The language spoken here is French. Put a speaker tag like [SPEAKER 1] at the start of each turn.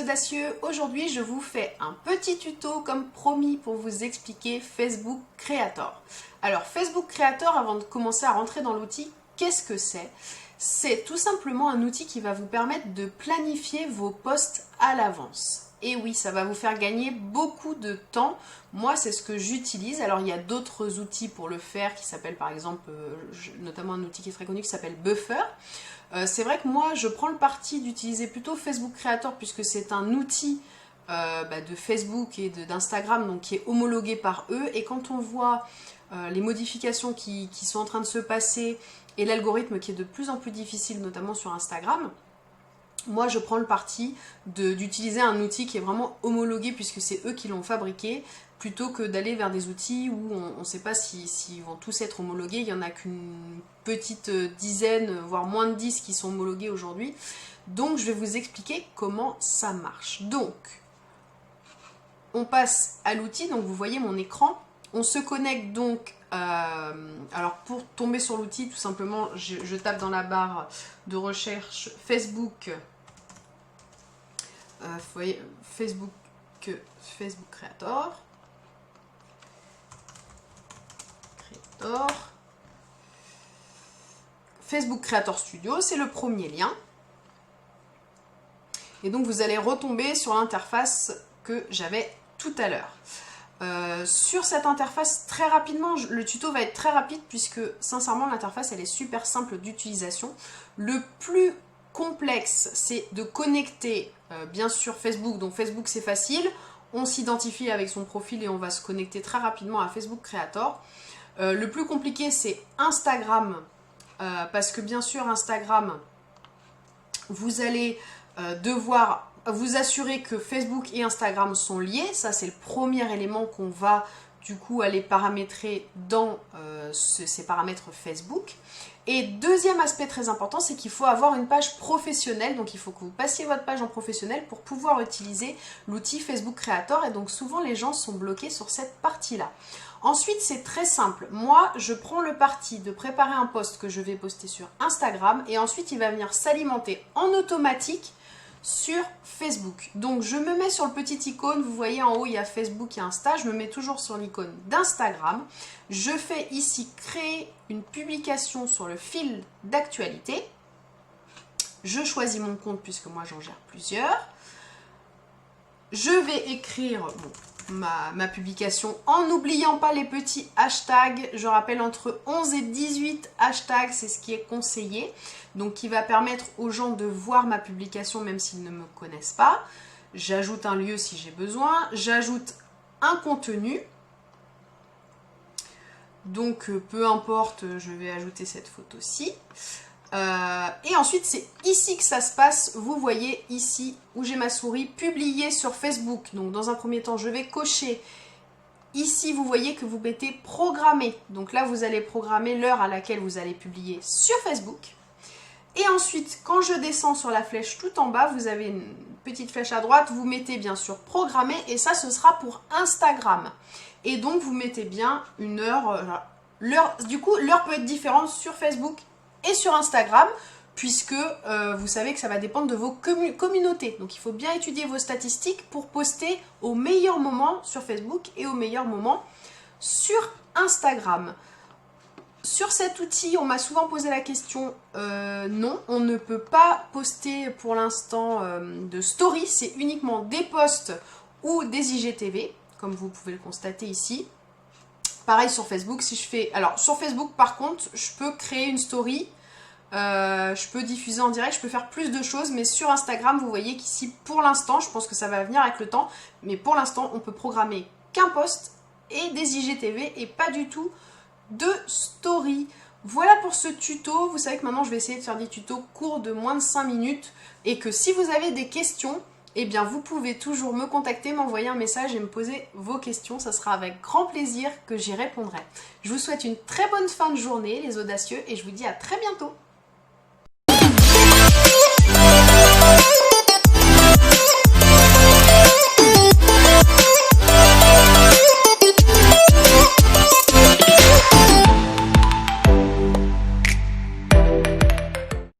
[SPEAKER 1] audacieux, aujourd'hui je vous fais un petit tuto comme promis pour vous expliquer Facebook Creator. Alors Facebook Creator, avant de commencer à rentrer dans l'outil, qu'est-ce que c'est? C'est tout simplement un outil qui va vous permettre de planifier vos posts à l'avance. Et oui, ça va vous faire gagner beaucoup de temps. Moi, c'est ce que j'utilise. Alors, il y a d'autres outils pour le faire qui s'appellent par exemple, notamment un outil qui est très connu qui s'appelle Buffer. C'est vrai que moi, je prends le parti d'utiliser plutôt Facebook Creator puisque c'est un outil de Facebook et d'Instagram donc qui est homologué par eux. Et quand on voit les modifications qui sont en train de se passer et l'algorithme qui est de plus en plus difficile, notamment sur Instagram, moi, je prends le parti d'utiliser un outil qui est vraiment homologué puisque c'est eux qui l'ont fabriqué, plutôt que d'aller vers des outils où on ne sait pas s'ils vont tous être homologués. Il n'y en a qu'une petite dizaine, voire moins de 10 qui sont homologués aujourd'hui. Donc, je vais vous expliquer comment ça marche. Donc, on passe à l'outil. Donc, vous voyez mon écran. On se connecte donc... alors, pour tomber sur l'outil, tout simplement, je tape dans la barre de recherche Facebook... vous voyez, Facebook Creator. Facebook Creator Studio, c'est le premier lien. Et donc vous allez retomber sur l'interface que j'avais tout à l'heure. Sur cette interface, très rapidement, le tuto va être très rapide puisque sincèrement l'interface elle est super simple d'utilisation. Le plus complexe, c'est de connecter bien sûr Facebook. Donc Facebook c'est facile, on s'identifie avec son profil et on va se connecter très rapidement à Facebook Creator. Le plus compliqué c'est Instagram, parce que bien sûr Instagram, vous allez devoir vous assurer que Facebook et Instagram sont liés. Ça c'est le premier élément qu'on va du coup aller paramétrer dans ces paramètres Facebook. Et deuxième aspect très important, c'est qu'il faut avoir une page professionnelle. Donc il faut que vous passiez votre page en professionnel pour pouvoir utiliser l'outil Facebook Creator. Et donc souvent les gens sont bloqués sur cette partie-là. Ensuite, c'est très simple. Moi, je prends le parti de préparer un post que je vais poster sur Instagram. Et ensuite, il va venir s'alimenter en automatique sur Facebook. Donc je me mets sur le petit icône, vous voyez en haut il y a Facebook et Insta, je me mets toujours sur l'icône d'Instagram. Je fais ici créer une publication sur le fil d'actualité. Je choisis mon compte puisque moi j'en gère plusieurs. Je vais écrire ma publication en n'oubliant pas les petits hashtags. Je rappelle entre 11 et 18 hashtags, c'est ce qui est conseillé. Donc qui va permettre aux gens de voir ma publication même s'ils ne me connaissent pas. J'ajoute un lieu si j'ai besoin. J'ajoute un contenu. Donc peu importe, je vais ajouter cette photo-ci. Et ensuite, c'est ici que ça se passe. Vous voyez ici où j'ai ma souris, publier sur Facebook. Donc, dans un premier temps, je vais cocher. Ici, vous voyez que vous mettez programmer. Donc là, vous allez programmer l'heure à laquelle vous allez publier sur Facebook. Et ensuite, quand je descends sur la flèche tout en bas, vous avez une petite flèche à droite. Vous mettez bien sûr programmer. Et ça, ce sera pour Instagram. Et donc, vous mettez bien une heure. Du coup, l'heure peut être différente sur Facebook et sur Instagram, puisque vous savez que ça va dépendre de vos communautés. Donc il faut bien étudier vos statistiques pour poster au meilleur moment sur Facebook et au meilleur moment sur Instagram. Sur cet outil, on m'a souvent posé la question, non, on ne peut pas poster pour l'instant de story, c'est uniquement des posts ou des IGTV, comme vous pouvez le constater ici. Pareil sur Facebook, si je fais... Alors sur Facebook par contre, je peux créer une story, je peux diffuser en direct, je peux faire plus de choses, mais sur Instagram, vous voyez qu'ici pour l'instant, je pense que ça va venir avec le temps, mais pour l'instant, on peut programmer qu'un post et des IGTV et pas du tout de story. Voilà pour ce tuto. Vous savez que maintenant, je vais essayer de faire des tutos courts de moins de 5 minutes et que si vous avez des questions, eh bien, vous pouvez toujours me contacter, m'envoyer un message et me poser vos questions. Ça sera avec grand plaisir que j'y répondrai. Je vous souhaite une très bonne fin de journée, les audacieux, et je vous dis à très bientôt.